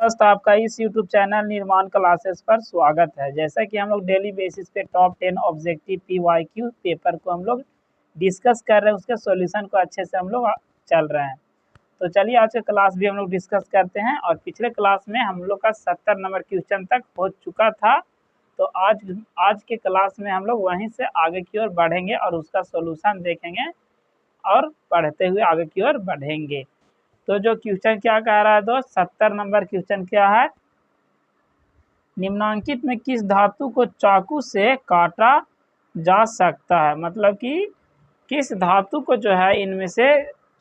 दोस्त आपका इस YouTube चैनल निर्माण क्लासेस पर स्वागत है। जैसा कि हम लोग डेली बेसिस पे टॉप 10 ऑब्जेक्टिव PYQ पेपर को हम लोग डिस्कस कर रहे हैं, उसके सॉल्यूशन को अच्छे से हम लोग चल रहे हैं। तो चलिए आज का क्लास भी हम लोग डिस्कस करते हैं। और पिछले क्लास में हम लोग का 70 नंबर क्वेश्चन तक हो चुका था। तो आज के क्लास में हम लोग वहीं से आगे की ओर बढ़ेंगे और उसका सोल्यूशन देखेंगे और पढ़ते हुए आगे की ओर बढ़ेंगे। तो जो क्वेश्चन क्या कह रहा है दोस्त, 70 नंबर क्वेश्चन क्या है, निम्नांकित में किस धातु को चाकू से काटा जा सकता है। मतलब कि किस धातु को जो है इनमें से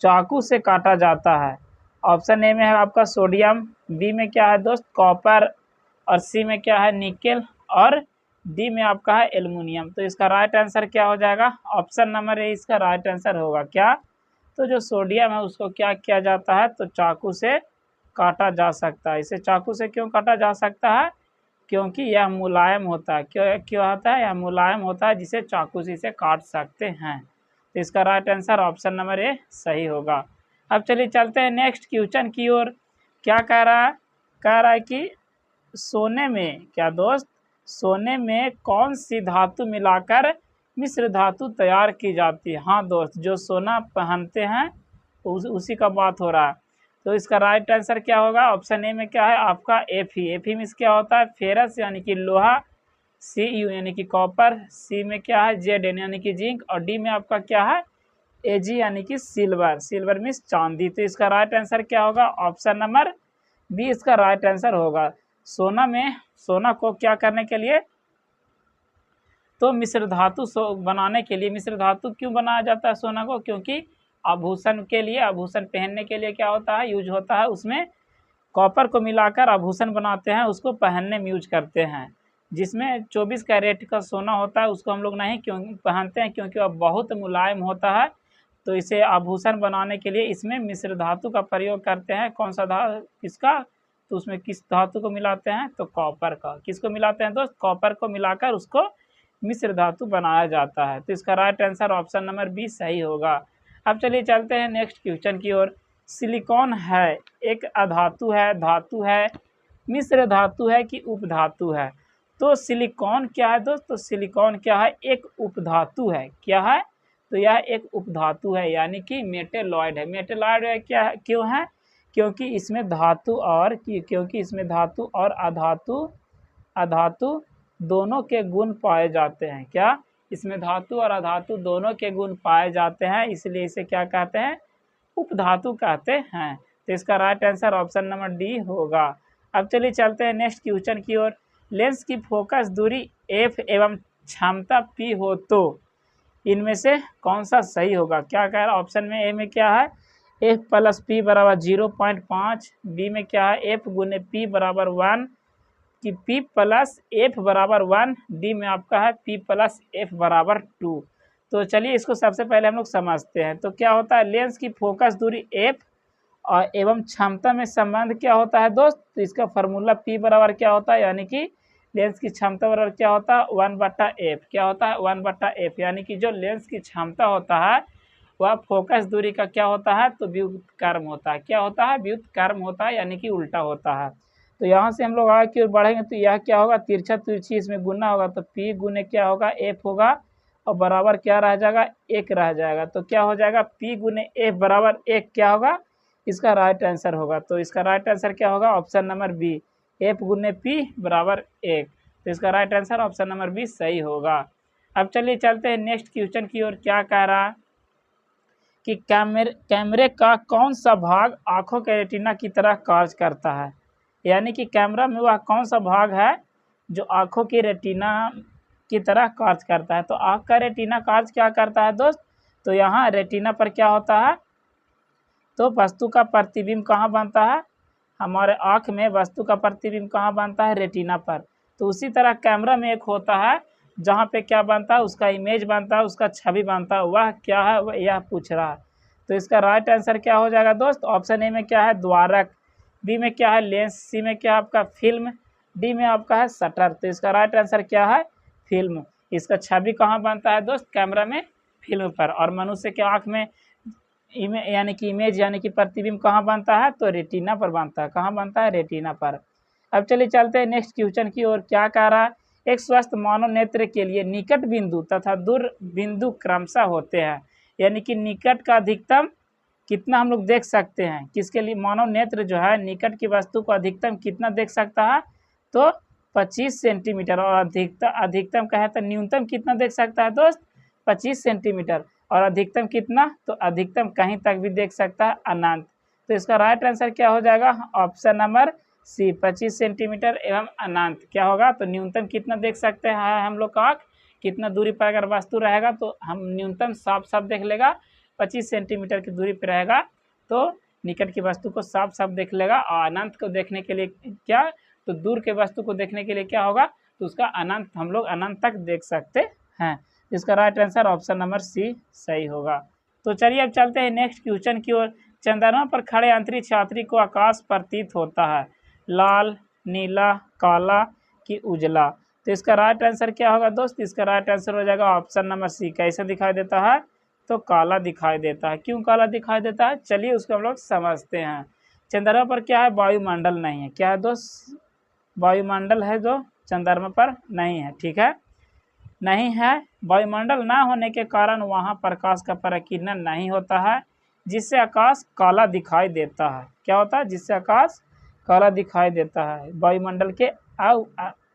चाकू से काटा जाता है। ऑप्शन ए में है आपका सोडियम, बी में क्या है दोस्त कॉपर, और सी में क्या है निकेल, और डी में आपका है एल्युमिनियम। तो इसका राइट आंसर क्या हो जाएगा, ऑप्शन नंबर ए इसका राइट आंसर होगा। क्या, तो जो सोडियम है उसको क्या किया जाता है, तो चाकू से काटा जा सकता है। इसे चाकू से क्यों काटा जा सकता है, क्योंकि यह मुलायम होता है। क्यों होता है, यह मुलायम होता है जिसे चाकू से इसे काट सकते हैं। तो इसका right answer option number A सही होगा। अब चलिए चलते हैं नेक्स्ट क्वेश्चन की ओर। क्या कह रहा है कि सोने में, क्या दोस्त, सोने में कौन सी धातु मिलाकर मिश्र धातु तैयार की जाती है। हाँ दोस्त, जो सोना पहनते हैं उसी का बात हो रहा है। तो इसका राइट आंसर क्या होगा, ऑप्शन ए में क्या है आपका एफी। एफी में क्या होता है, फेरस यानी कि लोहा, सी यू यानी कि कॉपर, सी में क्या है जेड यानी कि जिंक, और डी में आपका क्या है एजी यानी कि सिल्वर। सिल्वर मीन्स चांदी। तो इसका राइट आंसर क्या होगा, ऑप्शन नंबर बी इसका राइट आंसर होगा। सोना को क्या करने के लिए, तो मिश्र धातु बनाने के लिए। मिश्र धातु क्यों बनाया जाता है सोना को, क्योंकि आभूषण के लिए, आभूषण पहनने के लिए क्या होता है, यूज होता है। उसमें कॉपर को मिलाकर आभूषण बनाते हैं, उसको पहनने में यूज करते हैं। जिसमें 24 कैरेट का सोना होता है उसको हम लोग नहीं क्यों पहनते हैं, क्योंकि वह बहुत मुलायम होता है। तो इसे आभूषण बनाने के लिए इसमें मिश्र धातु का प्रयोग करते हैं। कौन सा धातु, किसका, तो उसमें किस धातु को मिलाते हैं, तो कॉपर का। किसको मिलाते हैं दोस्त, कॉपर को मिलाकर उसको मिश्र धातु बनाया जाता है। तो इसका right answer option number B सही होगा। अब चलिए चलते हैं नेक्स्ट क्वेश्चन की ओर। सिलिकॉन है एक अधातु है, धातु है, मिश्र धातु है कि उपधातु है। तो सिलिकॉन क्या है दोस्त, तो सिलिकॉन क्या है, एक उपधातु है। क्या है, तो यह एक उपधातु है यानी कि मेटेलॉइड है। मेटेलॉइड है क्या है, क्यों है, क्योंकि इसमें धातु और अधातु दोनों के गुण पाए जाते हैं। क्या, इसमें धातु और अधातु दोनों के गुण पाए जाते हैं, इसलिए इसे क्या कहते हैं, उपधातु कहते हैं। तो इसका right answer option number D होगा। अब चलिए चलते हैं नेक्स्ट क्वेश्चन की ओर। लेंस की फोकस दूरी एफ एवं क्षमता पी हो तो इनमें से कौन सा सही होगा। क्या कह रहा है, ऑप्शन में ए में क्या है एफ प्लस पी बराबर 0.5, बी में क्या है एफ गुने पी बराबर 1, कि P प्लस एफ बराबर 1, डी में आपका है P प्लस एफ बराबर 2। तो चलिए इसको सबसे पहले हम लोग समझते हैं। तो क्या होता है, लेंस की फोकस दूरी एफ और एवं क्षमता में संबंध क्या होता है दोस्त, तो इसका फार्मूला P बराबर क्या होता है, यानी कि लेंस की क्षमता बराबर क्या होता है 1/f। क्या होता है 1/f, यानी कि जो लेंस की क्षमता होता है वह फोकस दूरी का क्या होता है, तो व्युत्क्रम होता है। क्या होता है, व्युत्क्रम होता है, यानी कि उल्टा होता है। तो यहाँ से हम लोग आगे की ओर बढ़ेंगे तो यह क्या होगा, तिरछा तिरछी इसमें गुना होगा, तो P गुने क्या होगा एफ होगा, और बराबर क्या रह जाएगा, 1 रह जाएगा। तो क्या हो जाएगा, P गुने एफ बराबर 1 क्या होगा, इसका राइट आंसर होगा। तो इसका राइट आंसर क्या होगा, ऑप्शन नंबर बी, एफ गुने P बराबर 1। तो इसका right answer option number B सही होगा। अब चलिए चलते हैं नेक्स्ट क्वेश्चन की ओर। क्या कह रहा है कि कैमरे का कौन सा भाग आंखों के रेटिना की तरह कार्य करता है। यानी कि कैमरा में वह कौन सा भाग है जो आंखों की रेटिना की तरह कार्य करता है। तो आंख का रेटिना कार्य क्या करता है दोस्त, तो यहाँ रेटिना पर क्या होता है, तो वस्तु का प्रतिबिंब कहाँ बनता है, हमारे आँख में वस्तु का प्रतिबिंब कहाँ बनता है, रेटिना पर। तो उसी तरह कैमरा में एक होता है जहाँ पे क्या बनता है, उसका इमेज बनता है, उसका छवि बनता है। वह क्या है, वह यह पूछ रहा है। तो इसका राइट आंसर क्या हो जाएगा दोस्त, ऑप्शन ए में क्या है द्वारक, बी में क्या है लेंस, सी में क्या है आपका फिल्म, डी में आपका है शटर। तो इसका राइट आंसर क्या है, फिल्म। इसका छवि कहाँ बनता है दोस्त, कैमरा में, फिल्म पर। और मनुष्य के आँख में यानी कि इमेज यानी कि प्रतिबिंब कहाँ बनता है, तो रेटिना पर बनता है। कहाँ बनता है, रेटिना पर। अब चलिए चलते हैं नेक्स्ट क्वेश्चन की ओर। क्या कह रहा है, एक स्वस्थ मानव नेत्र के लिए निकट बिंदु तथा दूर बिंदु क्रमशः होते हैं, यानी कि निकट का अधिकतम कितना हम लोग देख सकते हैं, किसके लिए मानव नेत्र जो है निकट की वस्तु को अधिकतम कितना देख सकता है, तो 25 सेंटीमीटर। और अधिकतम कहे तो न्यूनतम कितना देख सकता है दोस्त, 25 सेंटीमीटर। और अधिकतम कितना, तो अधिकतम कहीं तक भी देख सकता है, अनंत। तो इसका राइट आंसर क्या हो जाएगा, ऑप्शन नंबर सी, 25 सेंटीमीटर एवं अनंत। क्या होगा, तो न्यूनतम कितना देख सकते हैं हम लोग का, कितना दूरी पर अगर वस्तु रहेगा तो हम न्यूनतम साफ साफ देख लेगा, 25 सेंटीमीटर की दूरी पर रहेगा तो निकट की वस्तु को साफ साफ देख लेगा। और अनंत को देखने के लिए क्या, तो दूर के वस्तु को देखने के लिए क्या होगा, तो उसका अनंत हम लोग अनंत तक देख सकते हैं। इसका right answer option number C सही होगा। तो चलिए अब चलते हैं नेक्स्ट क्वेश्चन की ओर। चंद्रमा पर खड़े अंतरिक्ष यात्री को आकाश प्रतीत होता है, लाल, नीला, काला कि उजला। तो इसका राइट आंसर क्या होगा दोस्त, इसका राइट आंसर हो जाएगा ऑप्शन नंबर सी। कैसे दिखाई देता है, तो काला दिखाई देता है। क्यों काला दिखाई देता है, चलिए उसको हम लोग समझते हैं। चंद्रमा पर क्या है, वायुमंडल नहीं है। क्या है दोस्त, वायुमंडल है जो चंद्रमा पर नहीं है, ठीक है, नहीं है। वायुमंडल ना होने के कारण वहाँ प्रकाश का परिकिरण नहीं होता है, जिससे आकाश काला दिखाई देता है। क्या होता है, जिससे आकाश काला दिखाई देता है, वायुमंडल के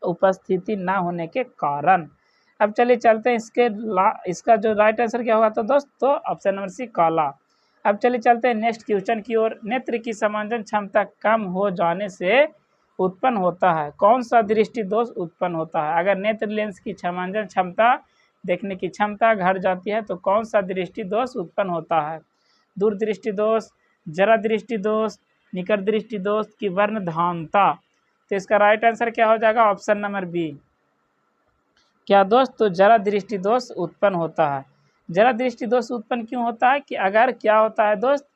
उपस्थिति ना होने के कारण। अब चलिए चलते हैं इसका जो राइट आंसर क्या होगा, तो दोस्त तो ऑप्शन नंबर सी, काला। अब चलिए चलते हैं नेक्स्ट क्वेश्चन की ओर। नेत्र की समांजन क्षमता कम हो जाने से उत्पन्न होता है, कौन सा दृष्टि दोष उत्पन्न होता है। अगर नेत्र लेंस की समांजन क्षमता, देखने की क्षमता घट जाती है तो कौन सा दृष्टि दोष उत्पन्न होता है, दूर दृष्टि दोष, जरा दृष्टि दोष, निकट दृष्टि दोष की वर्णधानता। तो इसका राइट आंसर क्या हो जाएगा, ऑप्शन नंबर बी। क्या दोस्त, तो जरा दृष्टि दोष उत्पन्न होता है। जरा दृष्टि दोष उत्पन्न क्यों होता है, कि अगर क्या होता है दोस्त,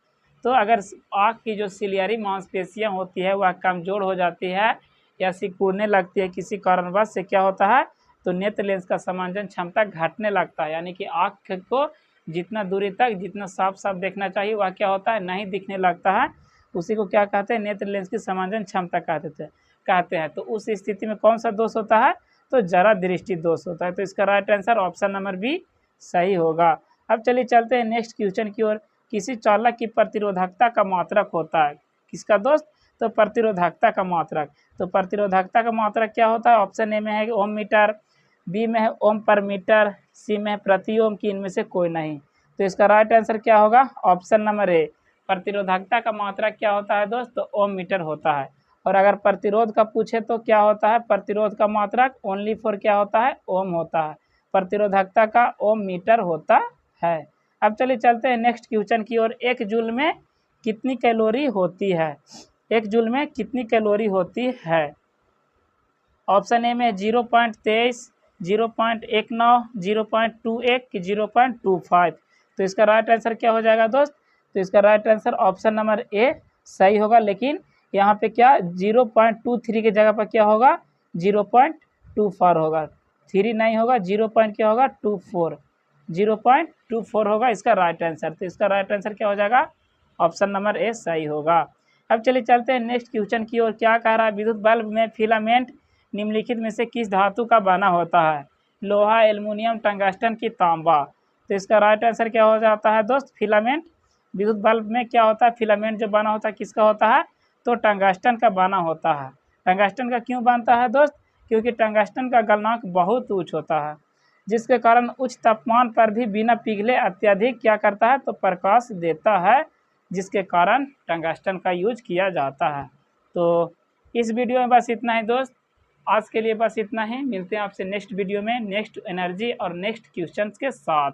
तो अगर आँख की जो सिलियरी मांसपेशियां होती है वह कमज़ोर हो जाती है या सिकुड़ने लगती है किसी कारणवश से, क्या होता है, तो नेत्र लेंस का समांजन क्षमता घटने लगता है, यानी कि आँख को जितना दूरी तक जितना साफ साफ देखना चाहिए वह क्या होता है, नहीं दिखने लगता है। उसी को क्या कहते हैं, नेत्र लेंस की समांजन क्षमता कहते हैं। तो उस स्थिति में कौन सा दोष होता है, तो जरा दृष्टि दोष होता है। तो इसका right answer option number B सही होगा। अब चलिए चलते हैं नेक्स्ट क्वेश्चन की ओर। किसी चालक की प्रतिरोधकता का मात्रक होता है, किसका दोस्त, तो प्रतिरोधकता का मात्रक। तो प्रतिरोधकता का मात्रक क्या होता है, ऑप्शन ए में है ओम मीटर, बी में है ओम पर मीटर, सी में है प्रति ओम की इनमें से कोई नहीं। तो इसका राइट आंसर क्या होगा, ऑप्शन नंबर ए। प्रतिरोधकता का मात्रक क्या होता है दोस्त, तो ओम मीटर होता है। और अगर प्रतिरोध का पूछे तो क्या होता है, प्रतिरोध का मात्रक ओनली फॉर क्या होता है, ओम होता है। प्रतिरोधकता का ओम मीटर होता है। अब चलिए चलते हैं नेक्स्ट क्वेश्चन की ओर। एक जूल में कितनी कैलोरी होती है, एक जूल में कितनी कैलोरी होती है। ऑप्शन ए में 0.23, 0.19, 0.21 कि 0.25। तो इसका राइट आंसर क्या हो जाएगा दोस्त, तो इसका right answer option number A सही होगा। लेकिन यहाँ पे क्या 0.23 की जगह पर क्या होगा, 0.24 होगा, 3 नहीं होगा, 0. क्या होगा 24, 0.24 होगा इसका राइट आंसर। तो इसका राइट आंसर क्या हो जाएगा, ऑप्शन नंबर ए सही होगा। अब चलिए चलते हैं नेक्स्ट क्वेश्चन की ओर। क्या कह रहा है, विद्युत बल्ब में फिलामेंट निम्नलिखित में से किस धातु का बना होता है, लोहा, एल्युमिनियम, टंगस्टन की तांबा। तो इसका राइट आंसर क्या हो जाता है दोस्त, फिलामेंट। विद्युत बल्ब में क्या होता है, फिलामेंट जो बना होता है किसका होता है, तो टंगस्टन का बना होता है। टंगस्टन का क्यों बनता है दोस्त, क्योंकि टंगस्टन का गलनांक बहुत उच्च होता है, जिसके कारण उच्च तापमान पर भी बिना पिघले अत्यधिक क्या करता है, तो प्रकाश देता है, जिसके कारण टंगस्टन का यूज किया जाता है। तो इस वीडियो में बस इतना ही दोस्त, आज के लिए बस इतना ही। मिलते हैं आपसे नेक्स्ट वीडियो में नेक्स्ट एनर्जी और नेक्स्ट क्वेश्चंस के साथ।